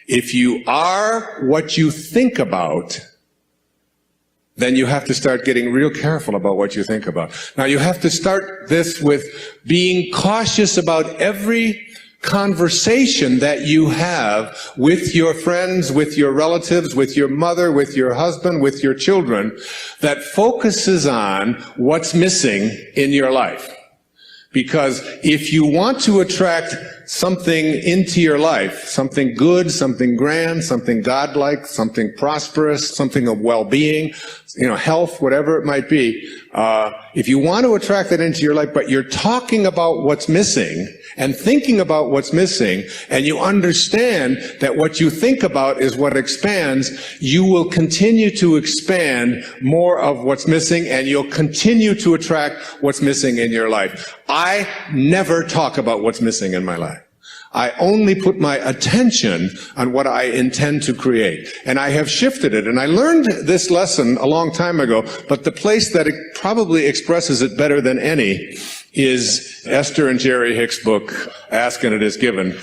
If you are what you think about, then you have to start getting real careful about what you think about. Now, you have to start this with being cautious about every conversation that you have with your friends, with your relatives, with your mother, with your husband, with your children, that focuses on what's missing in your life. Because if you want to attract something into your life, something good, something grand, something godlike, something prosperous, something of well-being, health, whatever it might be, if you want to attract that into your life, but you're talking about what's missing and thinking about what's missing, and you understand that what you think about is what expands, you will continue to expand more of what's missing, and you'll continue to attract what's missing in your life. I never talk about what's missing in my life. I only put my attention on what I intend to create. And I have shifted it. And I learned this lesson a long time ago, but the place that it probably expresses it better than any is Esther and Jerry Hicks' book, Ask and It Is Given.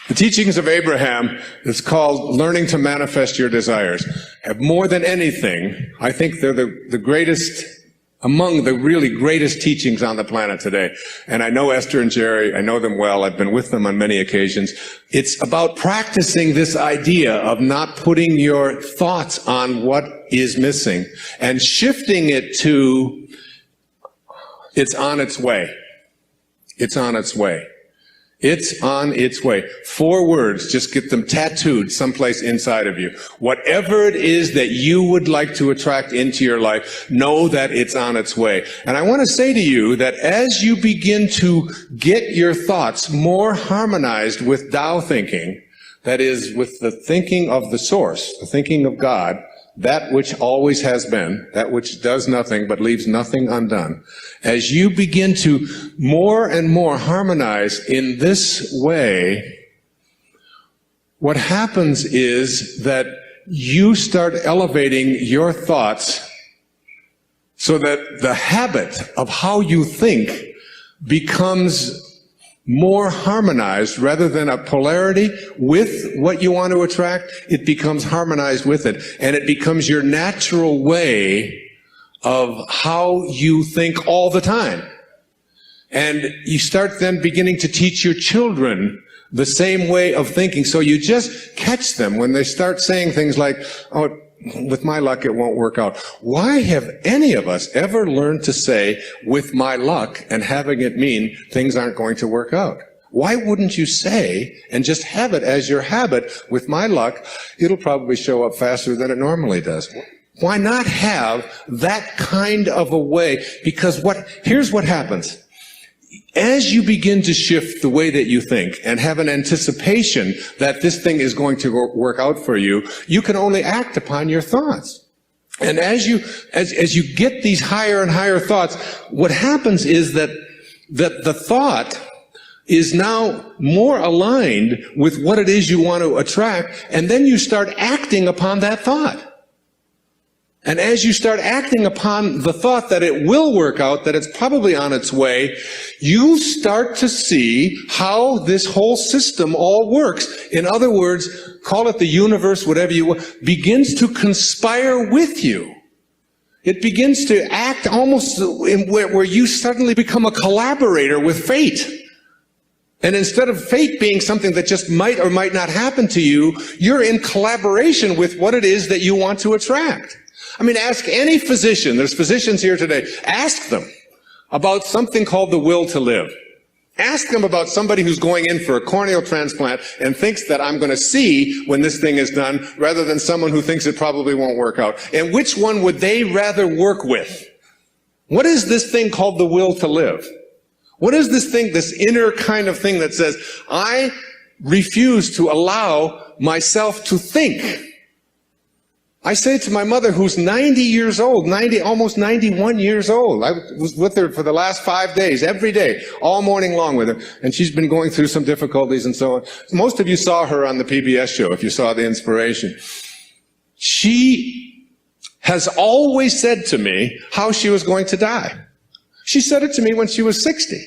The Teachings of Abraham is called Learning to Manifest Your Desires. Have more than anything, I think they're the greatest, among the really greatest teachings on the planet today. And I know Esther and Jerry, I know them well, I've been with them on many occasions. It's about practicing this idea of not putting your thoughts on what is missing and shifting it to, it's on its way. It's on its way. It's on its way. 4 words, just get them tattooed someplace inside of you. Whatever it is that you would like to attract into your life, know that it's on its way. And I want to say to you that as you begin to get your thoughts more harmonized with Tao thinking, that is, with the thinking of the source, the thinking of God, that which always has been, that which does nothing but leaves nothing undone. As you begin to more and more harmonize in this way, what happens is that you start elevating your thoughts so that the habit of how you think becomes more harmonized. Rather than a polarity with what you want to attract, it becomes harmonized with it. And it becomes your natural way of how you think all the time. And you start then beginning to teach your children the same way of thinking. So you just catch them when they start saying things like, oh, with my luck, it won't work out. Why have any of us ever learned to say, with my luck, and having it mean things aren't going to work out? Why wouldn't you say, and just have it as your habit, with my luck, it'll probably show up faster than it normally does? Why not have that kind of a way? Because here's what happens. As you begin to shift the way that you think and have an anticipation that this thing is going to work out for you, you can only act upon your thoughts. And as you get these higher and higher thoughts, what happens is that the thought is now more aligned with what it is you want to attract, and then you start acting upon that thought. And as you start acting upon the thought that it will work out, that it's probably on its way, you start to see how this whole system all works. In other words, call it the universe, whatever you want, begins to conspire with you. It begins to act almost in where you suddenly become a collaborator with fate. And instead of fate being something that just might or might not happen to you, you're in collaboration with what it is that you want to attract. I mean, ask any physician, there's physicians here today, ask them about something called the will to live. Ask them about somebody who's going in for a corneal transplant and thinks that I'm going to see when this thing is done, rather than someone who thinks it probably won't work out. And which one would they rather work with? What is this thing called the will to live? What is this thing, this inner kind of thing that says, I refuse to allow myself to think? I say to my mother, who's 90 years old, almost 91 years old. I was with her for the last 5 days, every day, all morning long with her. And she's been going through some difficulties and so on. Most of you saw her on the PBS show, if you saw The Inspiration. She has always said to me how she was going to die. She said it to me when she was 60.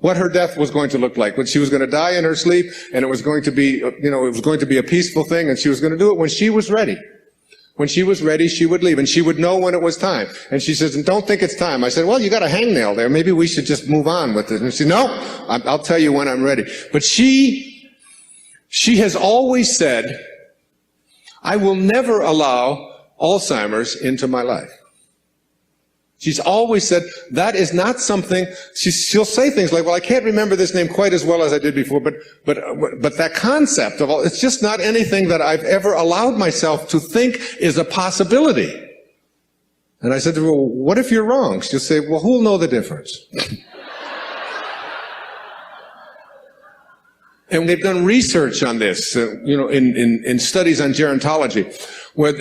what her death was going to look like, when she was going to die in her sleep, and it was going to be, it was going to be a peaceful thing, and she was going to do it when she was ready. When she was ready, she would leave, and she would know when it was time. And she says, and don't think it's time. I said, well, you got a hangnail there. Maybe we should just move on with it. And she said, no, I'll tell you when I'm ready. But she has always said, I will never allow Alzheimer's into my life. She's always said, that is not something, she'll say things like, well, I can't remember this name quite as well as I did before, but that concept of all, it's just not anything that I've ever allowed myself to think is a possibility. And I said to her, well, what if you're wrong? She'll say, well, who'll know the difference? And they've done research on this, in studies on gerontology, where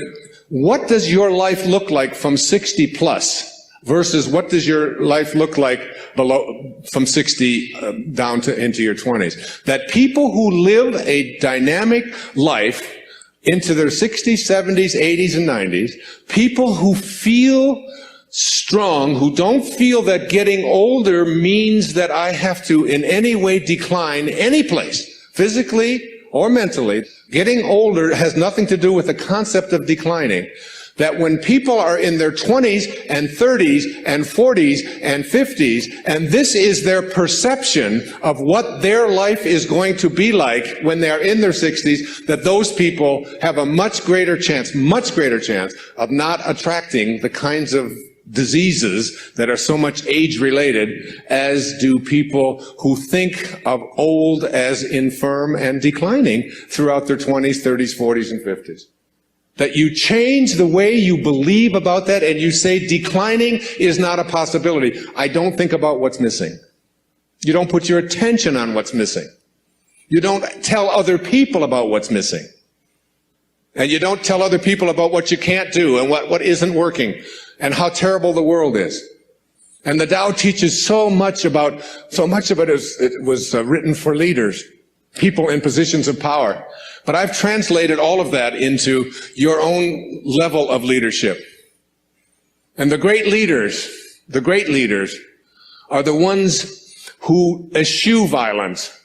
what does your life look like from 60 plus? Versus what does your life look like from 60 down to into your 20s? That people who live a dynamic life into their 60s, 70s, 80s, and 90s, people who feel strong, who don't feel that getting older means that I have to in any way decline any place, physically or mentally. Getting older has nothing to do with the concept of declining. That when people are in their 20s and 30s and 40s and 50s, and this is their perception of what their life is going to be like when they're in their 60s, that those people have a much greater chance of not attracting the kinds of diseases that are so much age-related as do people who think of old as infirm and declining throughout their 20s, 30s, 40s, and 50s. That you change the way you believe about that and you say declining is not a possibility. I don't think about what's missing. You don't put your attention on what's missing. You don't tell other people about what's missing. And you don't tell other people about what you can't do and what isn't working and how terrible the world is. And the Tao teaches so much of it was written for leaders, people in positions of power. But I've translated all of that into your own level of leadership. And the great leaders are the ones who eschew violence.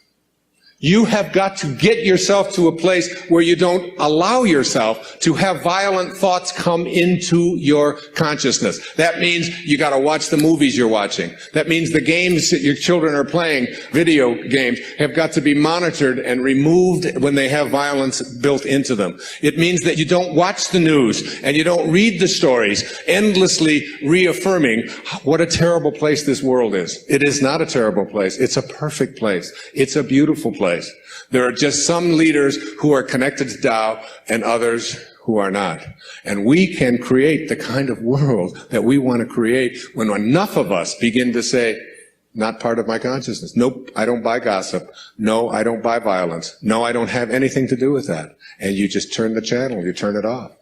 You have got to get yourself to a place where you don't allow yourself to have violent thoughts come into your consciousness. That means you got to watch the movies you're watching. That means the games that your children are playing, video games, have got to be monitored and removed when they have violence built into them. It means that you don't watch the news and you don't read the stories, endlessly reaffirming what a terrible place this world is. It is not a terrible place. It's a perfect place. It's a beautiful place. There are just some leaders who are connected to Tao and others who are not. And we can create the kind of world that we want to create when enough of us begin to say, not part of my consciousness. Nope, I don't buy gossip. No, I don't buy violence. No, I don't have anything to do with that. And you just turn the channel, you turn it off.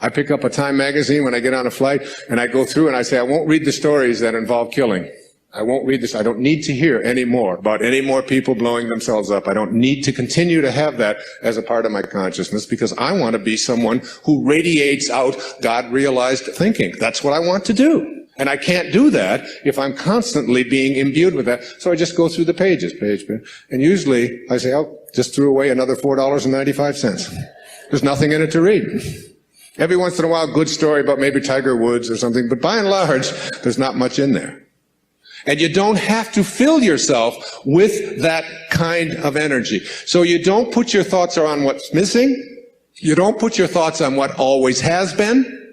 I pick up a Time magazine when I get on a flight and I go through and I say, I won't read the stories that involve killing. I won't read this. I don't need to hear any more about any more people blowing themselves up. I don't need to continue to have that as a part of my consciousness because I want to be someone who radiates out God-realized thinking. That's what I want to do. And I can't do that if I'm constantly being imbued with that. So I just go through the pages, and usually I say, oh, just threw away another $4.95. There's nothing in it to read. Every once in a while, good story about maybe Tiger Woods or something, but by and large, there's not much in there. And you don't have to fill yourself with that kind of energy. So you don't put your thoughts on what's missing. You don't put your thoughts on what always has been.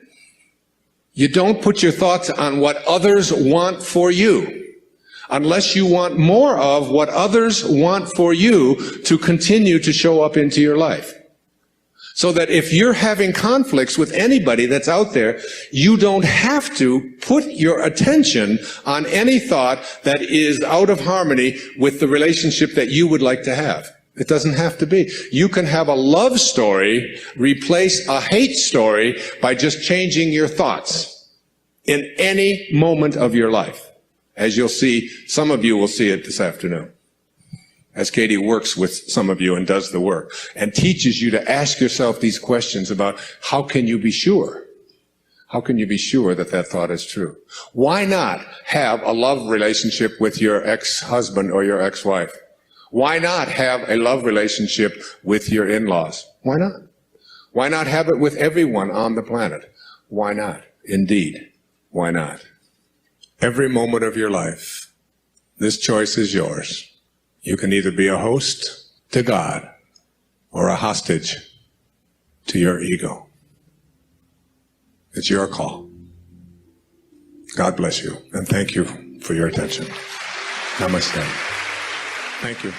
You don't put your thoughts on what others want for you, unless you want more of what others want for you to continue to show up into your life. So that if you're having conflicts with anybody that's out there, you don't have to put your attention on any thought that is out of harmony with the relationship that you would like to have. It doesn't have to be. You can have a love story replace a hate story by just changing your thoughts in any moment of your life. As you'll see, some of you will see it this afternoon, as Katie works with some of you and does the work and teaches you to ask yourself these questions about how can you be sure? How can you be sure that that thought is true? Why not have a love relationship with your ex-husband or your ex-wife? Why not have a love relationship with your in-laws? Why not? Why not have it with everyone on the planet? Why not? Indeed, why not? Every moment of your life, this choice is yours. You can either be a host to God or a hostage to your ego. It's your call. God bless you, and thank you for your attention. Namaste. Thank you.